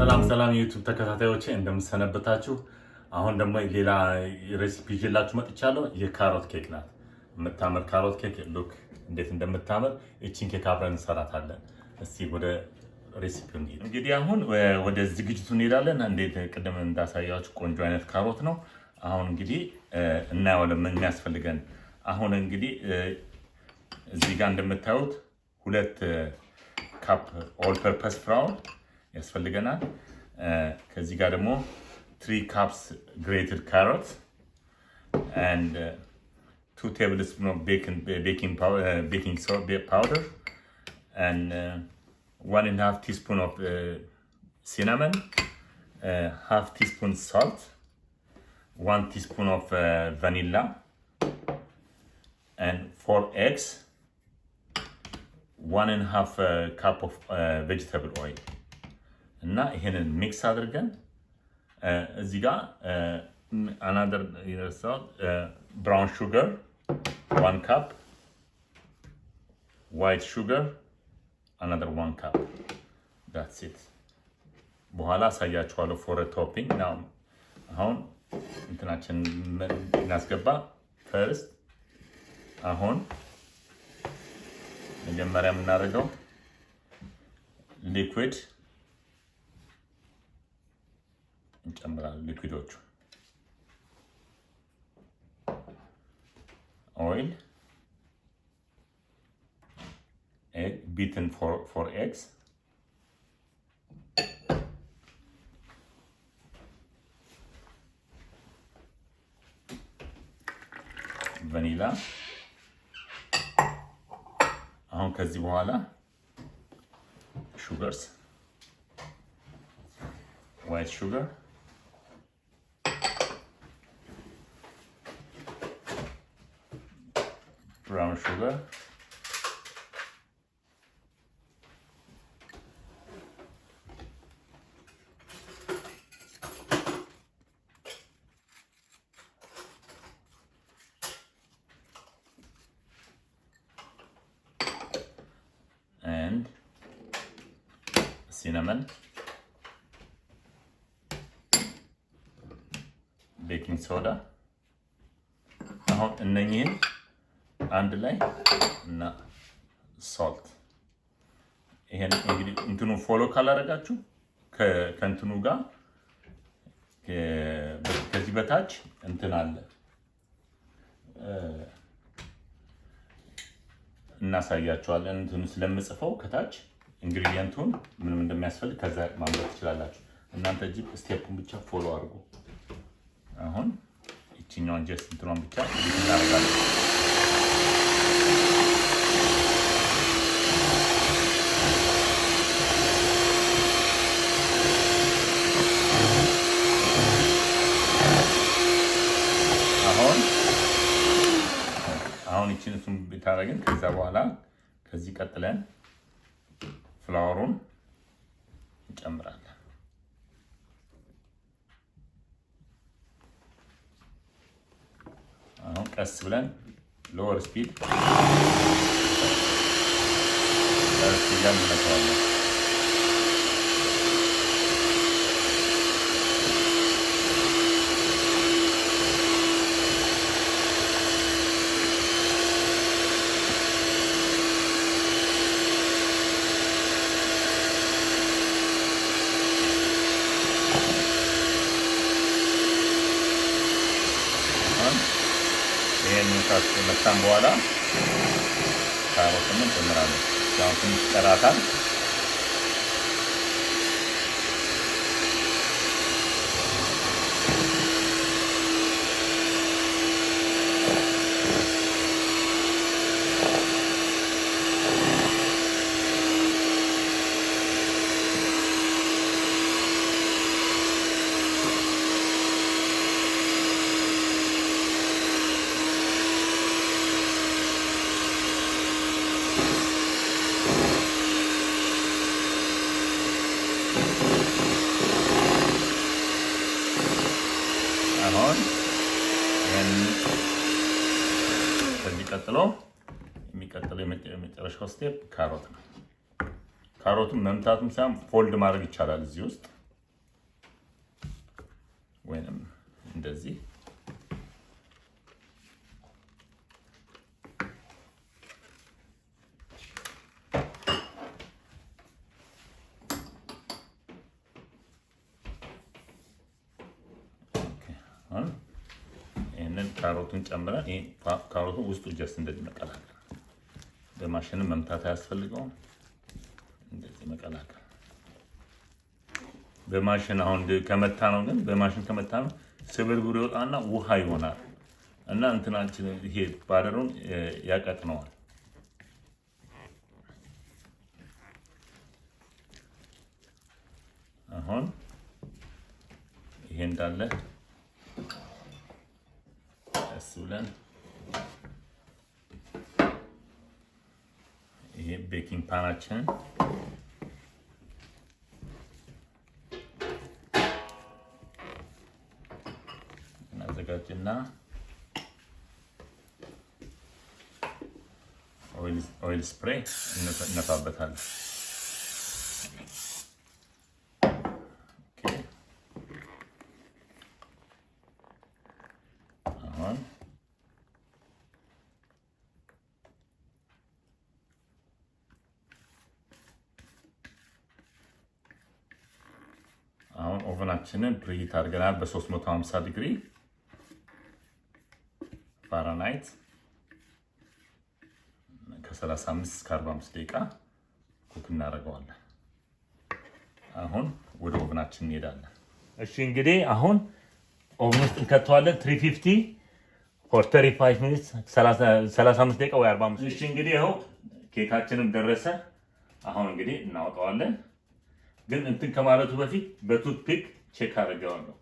ሰላም ዩቲዩብ ተከታታዮቼ እንደምሰነበታችሁ። አሁን ደግሞ ሌላ ሬሲፒ ይዤላችሁ መጥቻለሁ። የካሮት ኬክ ናት። የምታምር ካሮት ኬክ ሉክ እንዴት እንደምታምር እቺን ኬክ አብረን እንሰራታለን። እስቲ ወደ ሬሲፒው እንሂድ። እንግዲህ አሁን ወደ ዝግጅቱ እንሄዳለን። እንዴት ቅድም እንዳሳያችሁ ቆንጆ አይነት ካሮት ነው። አሁን እንግዲህ እናየዋለን ምን የሚያስፈልገን። አሁን እንግዲህ እዚህ ጋር እንደምታዩት 2 ካፕ ኦል ፐርፐስ ፍላወር ያስፈልገናል። ከዚህ ጋር ደግሞ 3 cups grated carrots and 2 tablespoons of baking powder and 1.5 teaspoon of cinnamon, half teaspoon salt, 1 teaspoon of vanilla and 4 eggs, 1.5 cup of vegetable oil. እና ይሄንን ሚክስ አድርገን እዚህ ጋር another brown sugar 1 cup, white sugar another 1 cup. That's it. በኋላ አሳያችኋለሁ for a topping. now አሁን እንትናችን እናስገባ first። አሁን መጀመሪያ የምናደርገው liquid እንጨምራለን። ሊኩዊዶቹ oil, egg beaten for eggs, vanilla. አሁን ከዚህ በኋላ sugars, white sugar, brown sugar, and cinnamon, baking soda. አሁን እነኚህን አንድ ላይ እና salt። ይሄን እንግዲህ እንትኑ ፎሎ ካላደረጋችሁ ከእንትኑ ጋር ከዚህ በታች እንትን አለ እናሳያችኋለን። እንትኑ ስለምጽፈው ከታች ኢንግሪዲየንቱን ምንም እንደሚያስፈልግ ከዛ ማንበብ ትችላላችሁ። እናንተ እዚህ ስቴፑን ብቻ ፎሎ አድርጉ። አሁን እቺኛውን ጀስት እንትኗን ብቻ እናደርጋለን። አሁን እቺን እሱን ብታረግን ከዛ በኋላ ከዚህ ቀጥለን ፍላወሩን እንጨምራለን። አሁን ቀስ ብለን ሎወር ስፒድ እንመታዋለን። ከመታን በኋላ ካሮትን እንጨምራለን። ያው ትንሽ ቀራታል። አሁን ከዚህ ቀጥሎ የሚቀጥለው የመጨረሻው ስቴፕ ካሮት ነው። ካሮቱን መምታቱን ሳይሆን ፎልድ ማድረግ ይቻላል እዚህ ውስጥ ወይንም እንደዚህ ይሄንን ካሮቱን ጨምረን ይሄ ካሮቱን ውስጡ ጀስት እንደዚህ መቀላቀል በማሽን መምታት አያስፈልገውም። እንደዚህ መቀላቀል በማሽን አሁን ከመታ ነው ግን በማሽን ከመታ ነው ስብርብር ይወጣና ውሃ ይሆናል እና እንትናችን ይሄ ባደሩን ያቀጥነዋል። አሁን ይሄ እንዳለ ብለን ይሄ ቤኪንግ ፓናችንን እናዘጋጅና ኦይል ስፕሬይ እንነፋበታለን። አሁን ኦቨናችንን ፕሪሂት አድርገናል በ350 ዲግሪ ፋራናይት ከ35 እስከ 45 ደቂቃ ኩክ እናደርገዋለን። አሁን ወደ ኦቨናችን እንሄዳለን። እሺ እንግዲህ አሁን ኦቨን ውስጥ እንከተዋለን 350 for 35 minutes 35 ደቂቃ ወይ 45። እሺ እንግዲህ ይኸው ኬካችንም ደረሰ። አሁን እንግዲህ እናወጣዋለን። ግን እንትን ከማለቱ በፊት በቱት ፒክ ቼክ አድርገዋለሁ።